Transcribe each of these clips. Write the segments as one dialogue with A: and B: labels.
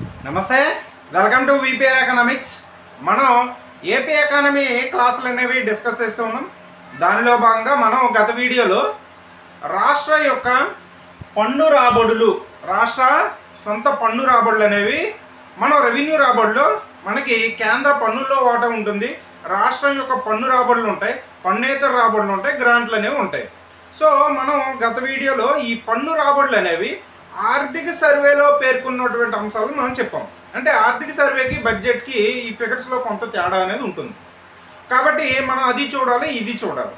A: నమస్తే, welcome to VPR economics. మనం AP economy క్లాసులు అనేవి డిస్కస్ చేస్తూ ఉన్నాం. దానిలో భాగంగా మనం గత వీడియోలో రాష్ట్ర యొక్క పన్ను రాబడులు, రాష్ట్ర సొంత పన్ను రాబడులు అనేవి మనం రెవెన్యూ రాబడులో మనకి కేంద్ర పన్నుల్లో వాటా ఉంటుంది, రాష్ట్రం యొక్క పన్ను రాబడులు ఉంటాయి, పన్నేతర రాబడులు ఉంటాయి, గ్రాంట్లు అనేవి ఉంటాయి. సో మనం గత వీడియోలో ఈ పన్ను రాబడులు అనేవి ఆర్థిక సర్వేలో పేర్కొన్నటువంటి అంశాలు మనం చెప్పాం. అంటే ఆర్థిక సర్వేకి బడ్జెట్కి ఈ ఫిగర్స్లో కొంత తేడా అనేది ఉంటుంది కాబట్టి మనం అది చూడాలి, ఇది చూడాలి.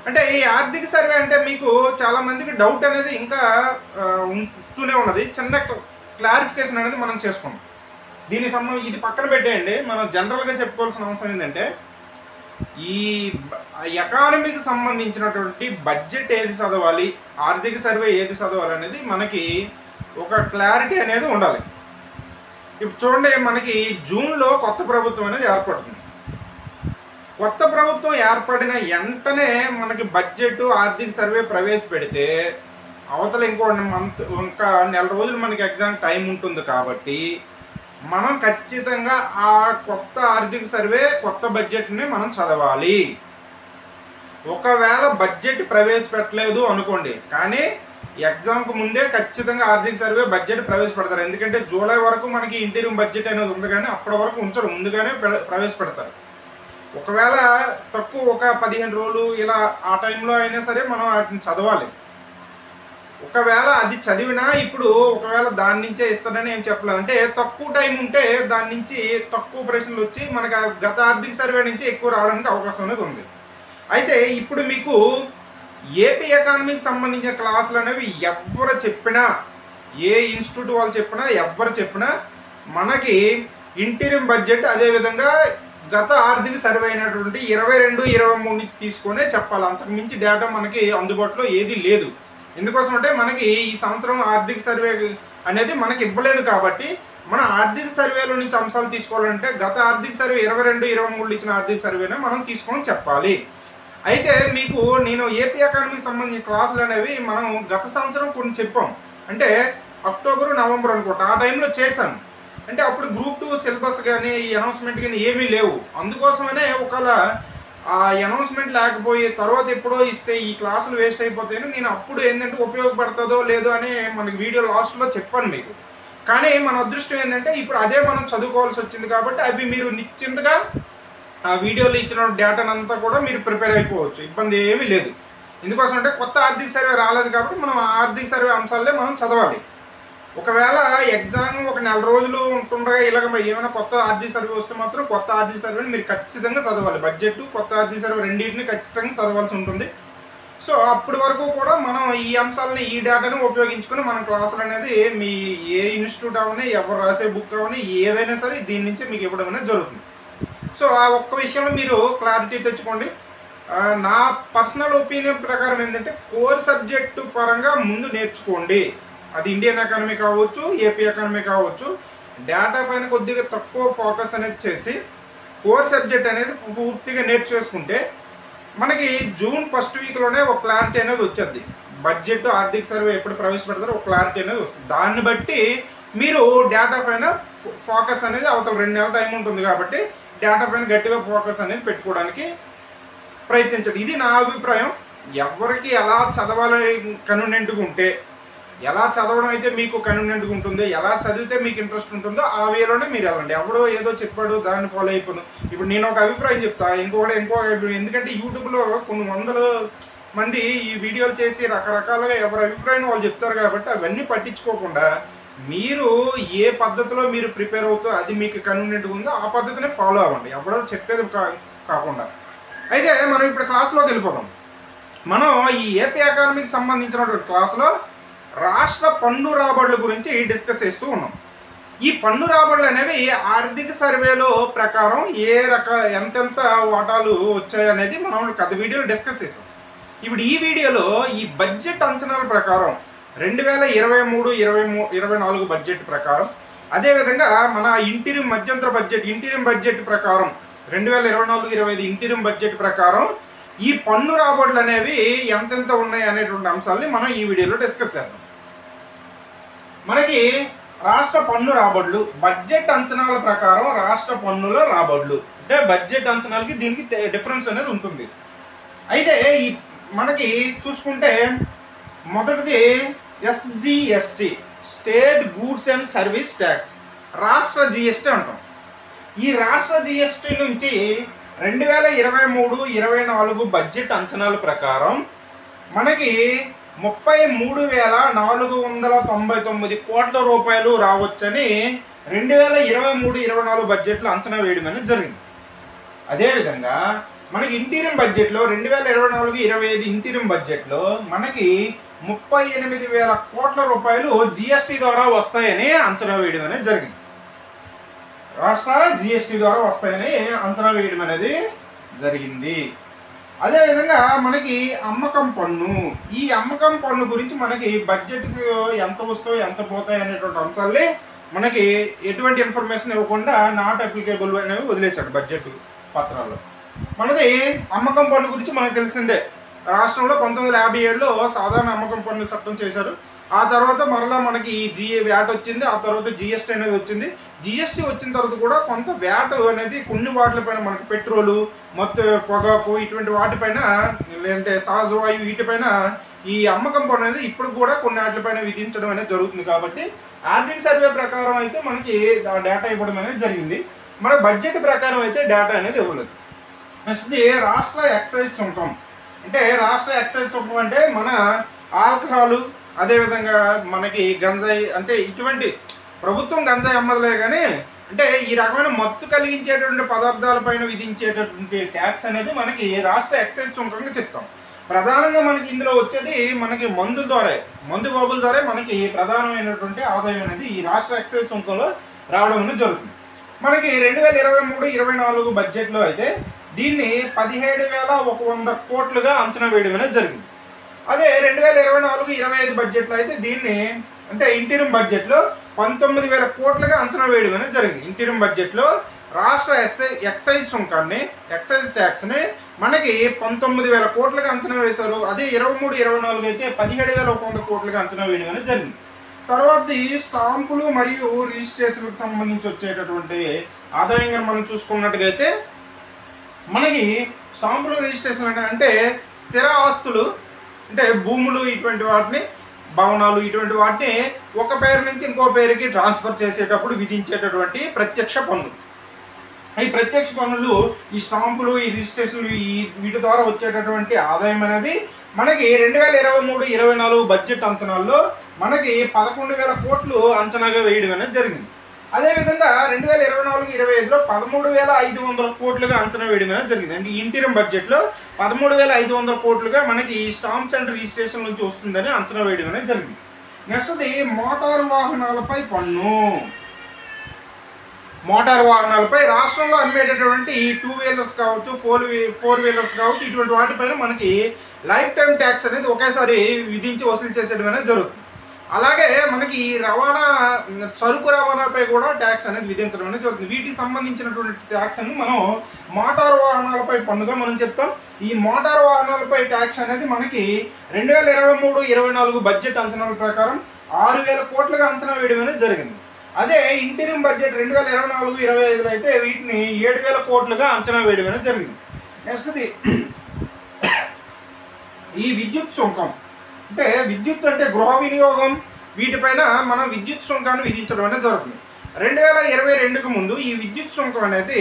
A: అంటే ఈ ఆర్థిక సర్వే అంటే మీకు చాలామందికి డౌట్ అనేది ఇంకా ఉంటూనే ఉన్నది. చిన్న క్లారిఫికేషన్ అనేది మనం చేసుకున్నాం. దీనికి సంబంధించి ఇది పక్కన పెట్టేయండి. మనం జనరల్గా చెప్పుకోవాల్సిన అవసరం ఏంటంటే ఈ ఎకానమీకి సంబంధించినటువంటి బడ్జెట్ ఏది చదవాలి, ఆర్థిక సర్వే ఏది చదవాలి అనేది మనకి ఒక క్లారిటీ అనేది ఉండాలి. ఇప్పుడు చూడండి, మనకి జూన్లో కొత్త ప్రభుత్వం అనేది ఏర్పడుతుంది. కొత్త ప్రభుత్వం ఏర్పడిన వెంటనే మనకి బడ్జెట్ ఆర్థిక సర్వే ప్రవేశపెడితే అవతల ఇంకా నెల రోజులు మనకి ఎగ్జామ్ టైం ఉంటుంది కాబట్టి మనం ఖచ్చితంగా ఆ కొత్త ఆర్థిక సర్వే, కొత్త బడ్జెట్ని మనం చదవాలి. ఒకవేళ బడ్జెట్ ప్రవేశపెట్టలేదు అనుకోండి, కానీ ఎగ్జామ్కి ముందే ఖచ్చితంగా ఆర్థిక సర్వే బడ్జెట్ ప్రవేశపెడతారు. ఎందుకంటే జూలై వరకు మనకి ఇంటీరియం బడ్జెట్ అనేది ఉంది, కానీ అప్పటి వరకు ఉంచరు, ముందుగానే ప్రవేశపెడతారు. ఒకవేళ తక్కువ ఒక 15 రోజులు ఇలా ఆ టైంలో అయినా సరే మనం వాటిని చదవాలి. ఒకవేళ అది చదివినా ఇప్పుడు ఒకవేళ దాని నుంచే ఇస్తాడని ఏం చెప్పలేదు. అంటే తక్కువ టైం ఉంటే దాని నుంచి తక్కువ ప్రశ్నలు వచ్చి మనకు గత ఆర్థిక సర్వే నుంచి ఎక్కువ రావడానికి అవకాశం అనేది ఉంది. అయితే ఇప్పుడు మీకు ఏపీ ఎకానమీకి సంబంధించిన క్లాసులు అనేవి ఎవరు చెప్పినా, ఏ ఇన్స్టిట్యూట్ వాళ్ళు చెప్పినా, ఎవరు చెప్పినా మనకి ఇంటీరియం బడ్జెట్ అదేవిధంగా గత ఆర్థిక సర్వే అయినటువంటి 22-23 నుంచి తీసుకొనే చెప్పాలి. అంతకుమించి డేటా మనకి అందుబాటులో ఏది లేదు. ఎందుకోసం అంటే మనకి ఈ సంవత్సరం ఆర్థిక సర్వే అనేది మనకి ఇవ్వలేదు కాబట్టి మన ఆర్థిక సర్వేలో నుంచి అంశాలు తీసుకోవాలంటే గత ఆర్థిక సర్వే 22-23 ఇచ్చిన ఆర్థిక సర్వేనే మనం తీసుకొని చెప్పాలి. అయితే మీకు నేను ఏపీ ఎకానమీకి సంబంధించిన క్లాసులు అనేవి మనం గత సంవత్సరం కొన్ని చెప్పాం. అంటే అక్టోబరు, నవంబర్ అనుకుంటా ఆ టైంలో చేశాను. అంటే అప్పుడు గ్రూప్ 2 సిలబస్ కానీ ఈ అనౌన్స్మెంట్ కానీ ఏమీ లేవు. అందుకోసమనే ఒకవేళ ఆ అనౌన్స్మెంట్ లేకపోయి తర్వాత ఎప్పుడో ఇస్తే ఈ క్లాసులు వేస్ట్ అయిపోతాయని నేను అప్పుడు ఏంటంటే ఉపయోగపడుతుందో లేదో అని మనకి వీడియో లాస్ట్లో చెప్పాను మీకు. కానీ మన అదృష్టం ఏంటంటే ఇప్పుడు అదే మనం చదువుకోవాల్సి వచ్చింది కాబట్టి అవి మీరు నిశ్చింతగా ఆ వీడియోలో ఇచ్చిన డేటానంతా కూడా మీరు ప్రిపేర్ అయిపోవచ్చు, ఇబ్బంది ఏమీ లేదు. ఎందుకోసం అంటే కొత్త ఆర్థిక సర్వే రాలేదు కాబట్టి మనం ఆర్థిక సర్వే అంశాలే మనం చదవాలి. ఒకవేళ ఎగ్జామ్ ఒక నెల రోజులు ఉంటుండగా ఇలాగ ఏమైనా కొత్త ఆర్థిక సర్వే వస్తే మాత్రం కొత్త ఆర్థిక సర్వేని మీరు ఖచ్చితంగా చదవాలి. బడ్జెట్, కొత్త ఆర్థిక సర్వే రెండింటిని ఖచ్చితంగా చదవాల్సి ఉంటుంది. సో అప్పటి వరకు కూడా మనం ఈ అంశాలని, ఈ డేటాను ఉపయోగించుకొని మన క్లాసులు అనేది మీ ఏ ఇన్స్టిట్యూట్ అవని, ఎవరు రాసే బుక్ అవని ఏదైనా సరే దీని నుంచి మీకు ఇవ్వడం అనేది జరుగుతుంది. సో ఆ ఒక్క విషయంలో మీరు క్లారిటీ తెచ్చుకోండి. నా పర్సనల్ ఒపీనియన్ ప్రకారం ఏంటంటే కోర్ సబ్జెక్టు పరంగా ముందు నేర్చుకోండి. అది ఇండియన్ ఎకానమీ కావచ్చు, ఏపీ ఎకానమీ కావచ్చు. డేటా పైన కొద్దిగా తక్కువ ఫోకస్ అనేది చేసి కోర్ సబ్జెక్ట్ అనేది పూర్తిగా నేర్చేసుకుంటే మనకి జూన్ ఫస్ట్ వీక్లోనే ఒక క్లారిటీ అనేది వచ్చేది. బడ్జెట్, ఆర్థిక సర్వే ఎప్పుడు ప్రవేశపెడతారో ఒక క్లారిటీ అనేది వస్తుంది. దాన్ని బట్టి మీరు డేటా పైన ఫోకస్ అనేది అవతల 2 నెలల టైం ఉంటుంది కాబట్టి డేటా పైన గట్టిగా ఫోకస్ అనేది పెట్టుకోవడానికి ప్రయత్నించండి. ఇది నా అభిప్రాయం. ఎవరికి ఎలా చదవాలి కన్వీనియంట్గా ఉంటే, ఎలా చదవడం అయితే మీకు కన్వీనియంట్గా ఉంటుందో, ఎలా చదివితే మీకు ఇంట్రెస్ట్ ఉంటుందో ఆ వేలోనే మీరు వెళ్ళండి. ఎవడో ఏదో చెప్పాడు దాన్ని ఫాలో అయిపోను. ఇప్పుడు నేను ఒక అభిప్రాయం చెప్తా, ఇంకో అభిప్రాయం. ఎందుకంటే యూట్యూబ్లో కొన్ని వందల మంది ఈ వీడియోలు చేసి రకరకాలుగా ఎవరి అభిప్రాయం వాళ్ళు చెప్తారు కాబట్టి అవన్నీ పట్టించుకోకుండా మీరు ఏ పద్ధతిలో మీరు ప్రిపేర్ అవుతూ అది మీకు కన్వీనియంట్గా ఉందో ఆ పద్ధతినే ఫాలో అవ్వండి, ఎవరో చెప్పేది కాకుండా. అయితే మనం ఇప్పుడు క్లాస్లోకి వెళ్ళిపోదాం. మనం ఈ ఏపీ ఎకానమీకి సంబంధించినటువంటి క్లాసులో రాష్ట్ర పన్ను రాబడుల గురించి డిస్కస్ చేస్తూ ఉన్నాం. ఈ పన్ను రాబడులు అనేవి ఆర్థిక సర్వేలో ప్రకారం ఎంతెంత వాటాలు వచ్చాయి అనేది మనం గత వీడియోలో డిస్కస్ చేసాం. ఇప్పుడు ఈ వీడియోలో ఈ బడ్జెట్ అంచనాల ప్రకారం 2023-24 బడ్జెట్ ప్రకారం, అదేవిధంగా మన ఇంటీరియం మధ్యంతర బడ్జెట్ ప్రకారం 2024-25 ఇంటీరియం బడ్జెట్ ప్రకారం ఈ పన్ను రాబడులు అనేవి ఎంతెంత ఉన్నాయి అనేటువంటి అంశాలని మనం ఈ వీడియోలో డిస్కస్ చేద్దాం. మనకి రాష్ట్ర పన్ను రాబడులు, బడ్జెట్ అంచనాల ప్రకారం రాష్ట్ర పన్నుల రాబడులు. అంటే బడ్జెట్ అంచనాలకి దీనికి డిఫరెన్స్ అనేది ఉంటుంది. అయితే ఈ మనకి చూసుకుంటే మొదటిది SGST, state goods and service tax, రాష్ట్ర జిఎస్టీ అంటాం. ఈ రాష్ట్ర జిఎస్టీ నుంచి 2023-24 బడ్జెట్ అంచనాల ప్రకారం మనకి 33,499 కోట్ల రూపాయలు రావచ్చని 2023-24 బడ్జెట్లో అంచనా వేయడం అనేది జరిగింది. అదేవిధంగా మనకి ఇంటీరియం బడ్జెట్లో 2024-25 ఇంటీరియం బడ్జెట్లో మనకి 38,000 కోట్ల రూపాయలు జిఎస్టీ ద్వారా వస్తాయని అంచనా వేయడం అనేది జరిగింది. రాష్ట్ర జిఎస్టీ ద్వారా వస్తాయని అంచనా వేయడం అనేది జరిగింది. అదేవిధంగా మనకి అమ్మకం పన్ను, ఈ అమ్మకం పన్ను గురించి మనకి బడ్జెట్కి ఎంత వస్తాయో ఎంత పోతాయి అనేటువంటి అంశాలే మనకి ఎటువంటి ఇన్ఫర్మేషన్ ఇవ్వకుండా నాట్ అప్లికేబుల్ అనేవి వదిలేశాడు బడ్జెట్ పత్రాల్లో. మనది అమ్మకం పన్ను గురించి మనకు తెలిసిందే. రాష్ట్రంలో 1957లో సాధారణ అమ్మకం పన్ను చట్టం చేశారు. ఆ తర్వాత మరలా మనకి వ్యాట్ వచ్చింది. ఆ తర్వాత జిఎస్టీ అనేది వచ్చింది. జిఎస్టీ వచ్చిన తర్వాత కూడా కొంత వ్యాట్ అనేది కొన్ని వాటిపైన మనకి పెట్రోలు, మొత్తం పొగాకు ఇటువంటి వాటిపైన, లేదంటే సహజ వాయువు వీటిపైన ఈ అమ్మకం పన్ను అనేది ఇప్పుడు కూడా కొన్ని వాటిపైన విధించడం అనేది జరుగుతుంది. కాబట్టి ఆర్థిక సర్వే ప్రకారం అయితే మనకి డేటా ఇవ్వడం అనేది జరిగింది. మన బడ్జెట్ ప్రకారం అయితే డేటా అనేది ఇవ్వలేదు. నెక్స్ట్ రాష్ట్ర ఎక్సైజ్ సుంకం. అంటే రాష్ట్ర ఎక్సైజ్ సుంకం అంటే మన ఆల్కహాలు, అదేవిధంగా మనకి గంజాయి, అంటే ఇటువంటి ప్రభుత్వం గంజాయి అమ్మదులే కానీ అంటే ఈ రకమైన మత్తు కలిగించేటువంటి పదార్థాలపైన విధించేటటువంటి ట్యాక్స్ అనేది మనకి రాష్ట్ర ఎక్సైజ్ సుంకంగా చెప్తాం. ప్రధానంగా మనకి ఇందులో వచ్చేది మనకి మందు బాబుల ద్వారా మనకి ప్రధానమైనటువంటి ఆదాయం అనేది ఈ రాష్ట్ర ఎక్సైజ్ సుంకంలో రావడం అనేది జరుగుతుంది. మనకి 2023-24 బడ్జెట్లో అయితే దీన్ని 17,100 కోట్లుగా అంచనా వేయడం అనేది జరిగింది. అదే 2024-25 బడ్జెట్లో అయితే దీన్ని అంటే ఇంటీరియం బడ్జెట్లో 19,000 కోట్లుగా అంచనా వేయడం అనేది జరిగింది. ఇంటీరియం బడ్జెట్లో రాష్ట్ర ఎక్సైజ్ సుంకాన్ని, ఎక్సైజ్ ట్యాక్స్ని మనకి 19,000 కోట్లుగా అంచనా వేశారు. అదే 23-24 అయితే 17,100 కోట్లుగా అంచనా వేయడం అనేది జరిగింది. తర్వాత స్టాంపులు మరియు రిజిస్ట్రేషన్లకు సంబంధించి వచ్చేటటువంటి ఆదాయంగా మనం చూసుకున్నట్టుగైతే మనకి స్టాంపులు రిజిస్ట్రేషన్ అంటే స్థిర ఆస్తులు, అంటే భూములు, ఇటువంటి వాటిని, భవనాలు, ఇటువంటి వాటిని ఒక పేరు నుంచి ఇంకో పేరుకి ట్రాన్స్ఫర్ చేసేటప్పుడు విధించేటటువంటి ప్రత్యక్ష పన్నులు. ఈ ప్రత్యక్ష పన్నులు, ఈ స్టాంపులు, ఈ రిజిస్ట్రేషన్లు, వీటి ద్వారా వచ్చేటటువంటి ఆదాయం అనేది మనకి 2023-24 బడ్జెట్ అంచనాల్లో మనకి 11,000 కోట్లు అంచనాగా వేయడం అనేది జరిగింది. అదేవిధంగా 2024-25లో 13,500 కోట్లుగా అంచనా వేయడం అనేది జరిగింది. అంటే ఇంటీరియం బడ్జెట్లో 13,500 కోట్లుగా మనకి ఈ స్టాంప్స్ అండ్ రిజిస్ట్రేషన్ నుంచి వస్తుందని అంచనా వేయడం అనేది జరిగింది. నెక్స్ట్ది మోటారు వాహనాలపై పన్ను. మోటారు వాహనాలపై రాష్ట్రంలో అమ్మేటటువంటి 2 వీలర్స్ కావచ్చు, 4 వీలర్స్ కావచ్చు, ఇటువంటి వాటిపైన మనకి లైఫ్ టైం ట్యాక్స్ అనేది ఒకేసారి విధించి వసూలు చేసేయడం అనేది జరుగుతుంది. అలాగే మనకి రవాణా, సరుకు రవాణాపై కూడా ట్యాక్స్ అనేది విధించడం అనేది జరుగుతుంది. వీటికి సంబంధించినటువంటి ట్యాక్స్ అని మనం మోటారు వాహనాలపై పన్నుగా మనం చెప్తాం. ఈ మోటారు వాహనాలపై ట్యాక్స్ అనేది మనకి 2023-24 బడ్జెట్ అంచనాల ప్రకారం 6,000 కోట్లుగా అంచనా వేయడం అనేది జరిగింది. అదే ఇంటీరియం బడ్జెట్ 2024-25లో అయితే వీటిని 7,000 కోట్లుగా అంచనా వేయడం అనేది జరిగింది. నెక్స్ట్ది ఈ విద్యుత్ సుంకం. అంటే విద్యుత్ అంటే గృహ వినియోగం, వీటిపైన మనం విద్యుత్ సుంకాన్ని విధించడం అనేది జరుగుతుంది. 2022కు ముందు ఈ విద్యుత్ సుంకం అనేది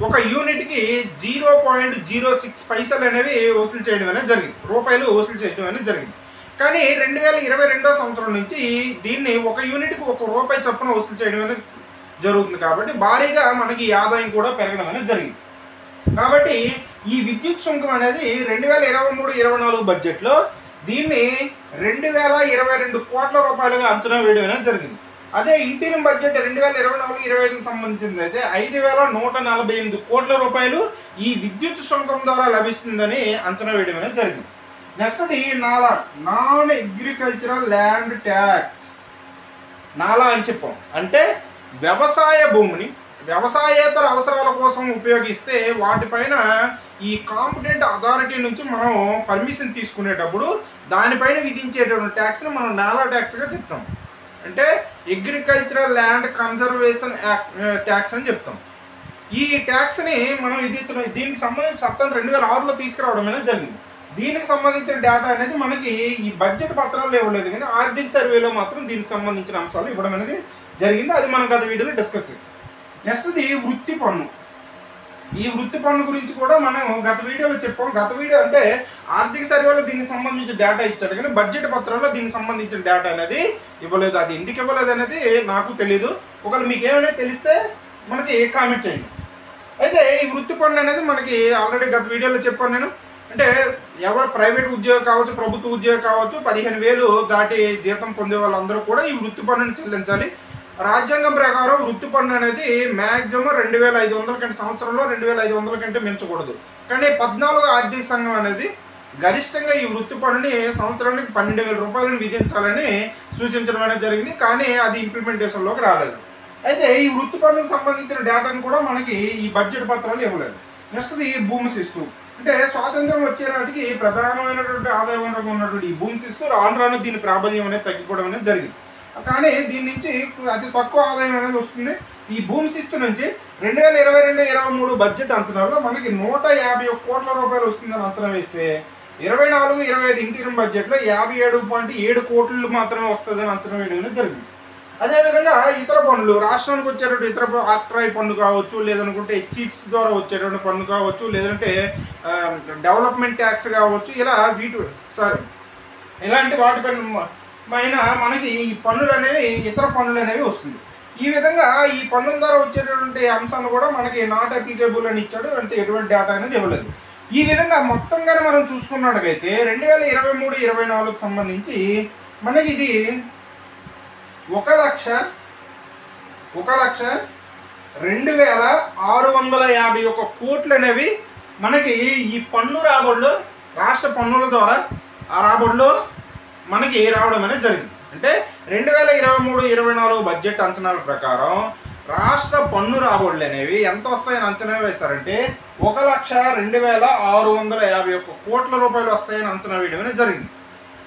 A: ఒక యూనిట్కి 0.06 పైసలు అనేవి వసూలు చేయడం అనేది జరిగింది, రూపాయలు వసూలు చేయడం అనేది జరిగింది. కానీ 2022 సంవత్సరం నుంచి దీన్ని ఒక యూనిట్కి 1 రూపాయి చొప్పున వసూలు చేయడం అనేది జరుగుతుంది. కాబట్టి భారీగా మనకి ఈ ఆదాయం కూడా పెరగడం అనేది జరిగింది. కాబట్టి ఈ విద్యుత్ సుంకం అనేది 2023-24 బడ్జెట్లో దీన్ని 2,022 కోట్ల రూపాయలుగా అంచనా వేయడం అనేది జరిగింది. అదే ఇంటీరియం బడ్జెట్ 2024-25కి సంబంధించింది అయితే 5,148 కోట్ల రూపాయలు ఈ విద్యుత్ సుంకం ద్వారా లభిస్తుందని అంచనా వేయడం అనేది జరిగింది. నెక్స్ట్ది నాన్ అగ్రికల్చరల్ ల్యాండ్ ట్యాక్స్. నాలా అని చెప్పాం అంటే వ్యవసాయ భూమిని వ్యవసాయేతర అవసరాల కోసం ఉపయోగిస్తే వాటిపైన ఈ కాంపిటెంట్ అథారిటీ నుంచి మనం పర్మిషన్ తీసుకునేటప్పుడు దానిపైన విధించేటువంటి ట్యాక్స్ని మనం నాలా ట్యాక్స్గా చెప్తాం. అంటే అగ్రికల్చరల్ ల్యాండ్ కన్జర్వేషన్ ట్యాక్స్ అని చెప్తాం. ఈ ట్యాక్స్ని మనం దీనికి సంబంధించిన చట్టం 2006లో తీసుకురావడం అనేది జరిగింది. దీనికి సంబంధించిన డేటా అనేది మనకి ఈ బడ్జెట్ పత్రాల్లో ఇవ్వలేదు, కానీ ఆర్థిక సర్వేలో మాత్రం దీనికి సంబంధించిన అంశాలు ఇవ్వడం అనేది జరిగింది. అది మనం గత వీడియోలో డిస్కస్ చేస్తాం. నెక్స్ట్ది వృత్తి పన్ను. ఈ వృత్తి పన్ను గురించి కూడా మనం గత వీడియోలో చెప్పాం. గత వీడియో అంటే ఆర్థిక సర్వేలో దీనికి సంబంధించిన డేటా ఇచ్చాడు, కానీ బడ్జెట్ పత్రాల్లో దీనికి సంబంధించిన డేటా అనేది ఇవ్వలేదు. అది ఎందుకు ఇవ్వలేదు అనేది నాకు తెలీదు. ఒకవేళ మీకు ఏమైనా తెలిస్తే మనకి కామెంట్ చేయండి. అయితే ఈ వృత్తి పన్ను అనేది మనకి ఆల్రెడీ గత వీడియోలో చెప్పాను నేను. అంటే ఎవరు ప్రైవేట్ ఉద్యోగం కావచ్చు, ప్రభుత్వ ఉద్యోగం కావచ్చు, 15,000 దాటి జీతం పొందే వాళ్ళందరూ కూడా ఈ వృత్తి పన్నుని చెల్లించాలి. రాజ్యాంగం ప్రకారం వృత్తి పన్ను అనేది మ్యాక్సిమం 2,500 కంటే, సంవత్సరంలో 2,500 కంటే మించకూడదు. కానీ 14వ ఆర్థిక సంఘం అనేది గరిష్టంగా ఈ వృత్తి పన్నుని సంవత్సరానికి 12,000 రూపాయలను విధించాలని సూచించడం అనేది జరిగింది. కానీ అది ఇంప్లిమెంటేషన్లోకి రాలేదు. అయితే ఈ వృత్తి పన్నుకు సంబంధించిన డేటాను కూడా మనకి ఈ బడ్జెట్ పత్రాలు ఇవ్వలేదు. నెక్స్ట్ది భూమి శిస్తు. అంటే స్వాతంత్రం వచ్చే నాటికి ప్రధానమైనటువంటి ఆదాయ వనరుగా ఉన్నటువంటి ఈ భూమి శిస్తు రాను రాను దీని ప్రాబల్యం అనేది తగ్గిపోవడం అనేది జరిగింది. కానీ దీని నుంచి అతి తక్కువ ఆదాయం అనేది వస్తుంది. ఈ భూమి శిస్తు నుంచి 2022-23 బడ్జెట్ అంచనాల్లో మనకి 151 కోట్ల రూపాయలు వస్తుందని అంచనా వేస్తే 24-25 ఇంటీరియం బడ్జెట్లో 57.7 కోట్లు మాత్రమే వస్తుందని అంచనా వేయడం జరిగింది. అదేవిధంగా ఇతర పన్నులు, రాష్ట్రానికి వచ్చేటువంటి ఇతర ఆక్ట్రాయ్ పన్ను కావచ్చు, లేదనుకుంటే చీట్స్ ద్వారా వచ్చేటువంటి పన్ను కావచ్చు, లేదంటే డెవలప్మెంట్ ట్యాక్స్ కావచ్చు, ఇలాంటి వాటిపైన మనకి ఈ పన్నులు అనేవి, ఇతర పన్నులు అనేవి వస్తుంది. ఈ విధంగా ఈ పన్నుల ద్వారా వచ్చేటటువంటి అంశాన్ని కూడా మనకి నాట్ అప్లికేబుల్ అని ఇచ్చాడు. అంటే ఎటువంటి డేటా అనేది ఇవ్వలేదు. ఈ విధంగా మొత్తంగానే మనం చూసుకున్నట్టుగైతే 2023-24 సంబంధించి మనకి ఇది 1,02,651 కోట్లు అనేవి మనకి ఈ పన్ను రాబడులు, రాష్ట్ర పన్నుల ద్వారా ఆ రాబడులు మనకి రావడం అనేది జరిగింది. అంటే 2023-24 బడ్జెట్ అంచనాల ప్రకారం రాష్ట్ర పన్ను రాబడులు అనేవి ఎంత వస్తాయని అంచనా వేశారంటే 1,02,651 కోట్ల రూపాయలు వస్తాయని అంచనా వేయడం అనేది జరిగింది.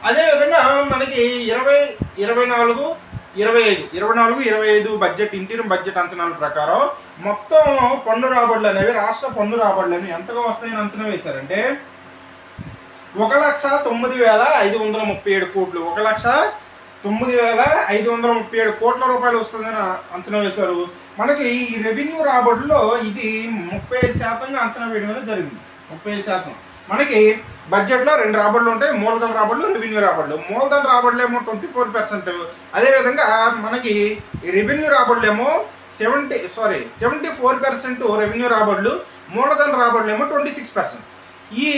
A: అదేవిధంగా మనకి 24-25 బడ్జెట్, ఇంటీరియం బడ్జెట్ అంచనాల ప్రకారం మొత్తం పన్ను రాబడులు అనేవి, రాష్ట్ర పన్ను రాబడులు అనేవి ఎంతగా వస్తాయని అంచనా వేశారంటే 1,09,537 కోట్లు, 1,09,537 కోట్ల రూపాయలు వస్తుందని అంచనా వేశారు. మనకి ఈ రెవెన్యూ రాబడుల్లో ఇది 35% అంచనా వేయడం అనేది జరిగింది. 35%. మనకి బడ్జెట్లో 2 రాబడులు ఉంటాయి, మూలధన రాబడులు, రెవెన్యూ రాబడులు. మూలధన రాబడులు ఏమో 24%. అదేవిధంగా మనకి రెవెన్యూ రాబడులు ఏమో 74% రెవెన్యూ రాబడులు, మూలధన రాబడులు ఏమో 26%. ఈ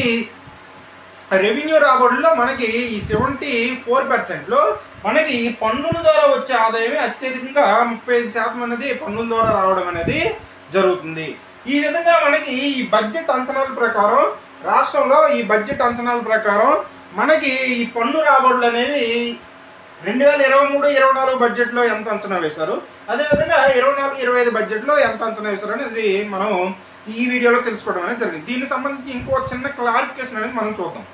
A: రెవెన్యూ రాబడుల్లో మనకి ఈ 74%లో మనకి పన్నుల ద్వారా వచ్చే ఆదాయమే అత్యధికంగా 35% అనేది పన్నుల ద్వారా రావడం అనేది జరుగుతుంది. ఈ విధంగా మనకి ఈ బడ్జెట్ అంచనాల ప్రకారం, రాష్ట్రంలో ఈ బడ్జెట్ అంచనాల ప్రకారం మనకి ఈ పన్ను రాబడులు అనేవి 2023-24 బడ్జెట్లో ఎంత అంచనా వేశారు, అదేవిధంగా 24-25 బడ్జెట్లో ఎంత అంచనా వేశారు అనేది మనం ఈ వీడియోలో తెలుసుకోవడం అనేది జరిగింది. దీనికి సంబంధించి ఇంకో చిన్న క్లారిఫికేషన్ అనేది మనం చూద్దాం.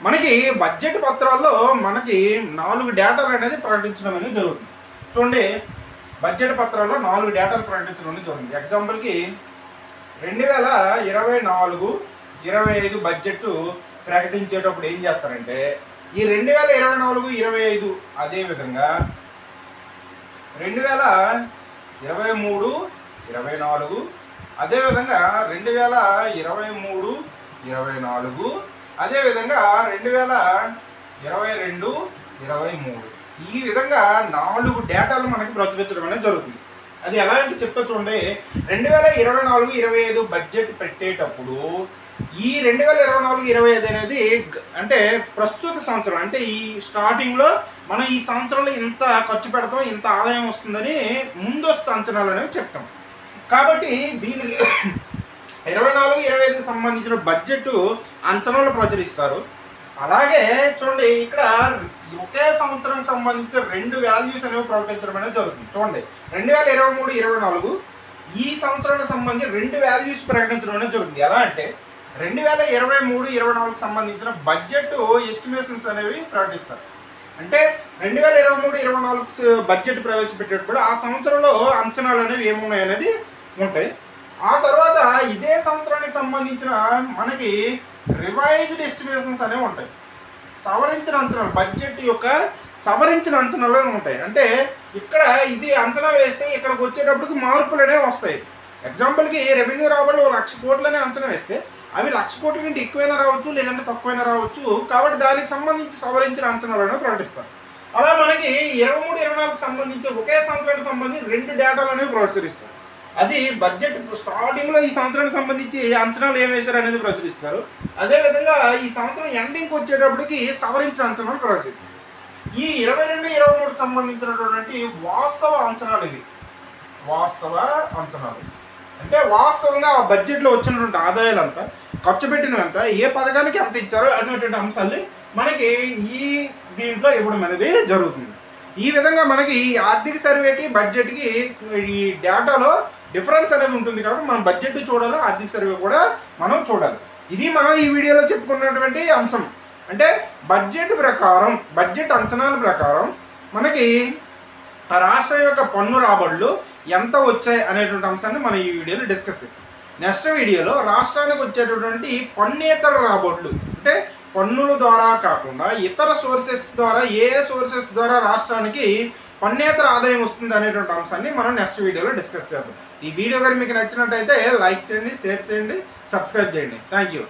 A: మనకి బడ్జెట్ పత్రాల్లో మనకి 4 డేటాలు అనేది ప్రకటించడం అనేది జరుగుతుంది. చూడండి, బడ్జెట్ పత్రాల్లో 4 డేటాలు ప్రకటించడం అనేది జరుగుతుంది. ఎగ్జాంపుల్కి 2024-25 బడ్జెట్ ప్రకటించేటప్పుడు ఏం చేస్తారంటే ఈ 2024-25 అదేవిధంగా 2023-24 అదేవిధంగా 2023-24 అదేవిధంగా 2022-23 ఈ విధంగా 4 డేటాలు మనకి ప్రచురించడం అనేది జరుగుతుంది. అది ఎలా అంటే చెప్తా చూడండి. 2024-25 బడ్జెట్ పెట్టేటప్పుడు ఈ 2024-25 అనేది అంటే ప్రస్తుత సంవత్సరం, అంటే ఈ స్టార్టింగ్లో మనం ఈ సంవత్సరంలో ఇంత ఖర్చు పెడతాం, ఇంత ఆదాయం వస్తుందని ముందస్తు అంచనాలు అనేవి చెప్తాం. కాబట్టి దీనికి 24-25కి సంబంధించిన బడ్జెట్ అంచనాలు ప్రచురిస్తారు. అలాగే చూడండి, ఇక్కడ ఒకే సంవత్సరానికి సంబంధించిన 2 వాల్యూస్ అనేవి ప్రకటించడం అనేది జరుగుతుంది. చూడండి, 2023-24 ఈ సంవత్సరానికి సంబంధించి 2 వాల్యూస్ ప్రకటించడం అనేది జరుగుతుంది. ఎలా అంటే 2023-24 సంబంధించిన బడ్జెట్ ఎస్టిమేషన్స్ అనేవి ప్రకటిస్తారు. అంటే 2023-24 బడ్జెట్ ప్రవేశపెట్టేటప్పుడు ఆ సంవత్సరంలో అంచనాలు అనేవి ఏమున్నాయి అనేది ఉంటాయి. ఆ తర్వాత ఇదే సంవత్సరానికి సంబంధించిన మనకి రివైజ్డ్ ఎస్టిమేషన్స్ అనేవి ఉంటాయి. సవరించిన అంచనాలు, బడ్జెట్ యొక్క సవరించిన అంచనాలు ఉంటాయి. అంటే ఇక్కడ ఇది అంచనా వేస్తే ఇక్కడికి వచ్చేటప్పటికి మార్పులు అనేవి వస్తాయి. ఎగ్జాంపుల్కి రెవెన్యూ రాబడులు 1,00,000 కోట్లనే అంచనా వేస్తే అవి 1,00,000 కోట్ల కంటే ఎక్కువైనా రావచ్చు, లేదంటే తక్కువైనా రావచ్చు. కాబట్టి దానికి సంబంధించి సవరించిన అంచనాలను ప్రకటిస్తారు. అలా మనకి 23-24 సంబంధించి ఒకే సంవత్సరానికి సంబంధించి 2 డేటాలు అనేవి ప్రచురిస్తారు. అది బడ్జెట్ స్టార్టింగ్లో ఈ సంవత్సరానికి సంబంధించి అంచనాలు ఏం వేశారు అనేది ప్రచురిస్తారు. అదేవిధంగా ఈ సంవత్సరం ఎండింగ్కి వచ్చేటప్పటికి సవరించిన అంచనాలు ప్రచురిస్తారు. ఈ 22-23 సంబంధించినటువంటి వాస్తవ అంచనాలు ఇవి. వాస్తవ అంచనాలు అంటే వాస్తవంగా ఆ బడ్జెట్లో వచ్చినటువంటి ఆదాయాలంతా, ఖర్చు పెట్టినంత, ఏ పథకానికి ఎంత ఇచ్చారో అనేటువంటి అంశాలు మనకి ఈ దీంట్లో ఇవ్వడం అనేది జరుగుతుంది. ఈ విధంగా మనకి ఈ ఆర్థిక సర్వేకి బడ్జెట్కి ఈ డేటాలో డిఫరెన్స్ అనేది ఉంటుంది. కాబట్టి మనం బడ్జెట్ చూడాలి, ఆర్థిక సర్వే కూడా మనం చూడాలి. ఇది మనం ఈ వీడియోలో చెప్పుకున్నటువంటి అంశం. అంటే బడ్జెట్ ప్రకారం, బడ్జెట్ అంచనాల ప్రకారం మనకి రాష్ట్రం యొక్క పన్ను రాబడులు ఎంత వచ్చాయి అనేటువంటి అంశాన్ని మనం ఈ వీడియోలో డిస్కస్ చేస్తాం. నెక్స్ట్ వీడియోలో రాష్ట్రానికి వచ్చేటటువంటి పన్నేతర రాబడులు, అంటే పన్నుల ద్వారా కాకుండా ఇతర సోర్సెస్ ద్వారా, ఏ సోర్సెస్ ద్వారా రాష్ట్రానికి పన్నేతర ఆదాయం వస్తుంది అనేటువంటి అంశాన్ని మనం నెక్స్ట్ వీడియోలో డిస్కస్ చేద్దాం. ఈ వీడియో కానీ మీకు నచ్చినట్టయితే లైక్ చేయండి, షేర్ చేయండి, సబ్స్క్రైబ్ చేయండి. Thank you.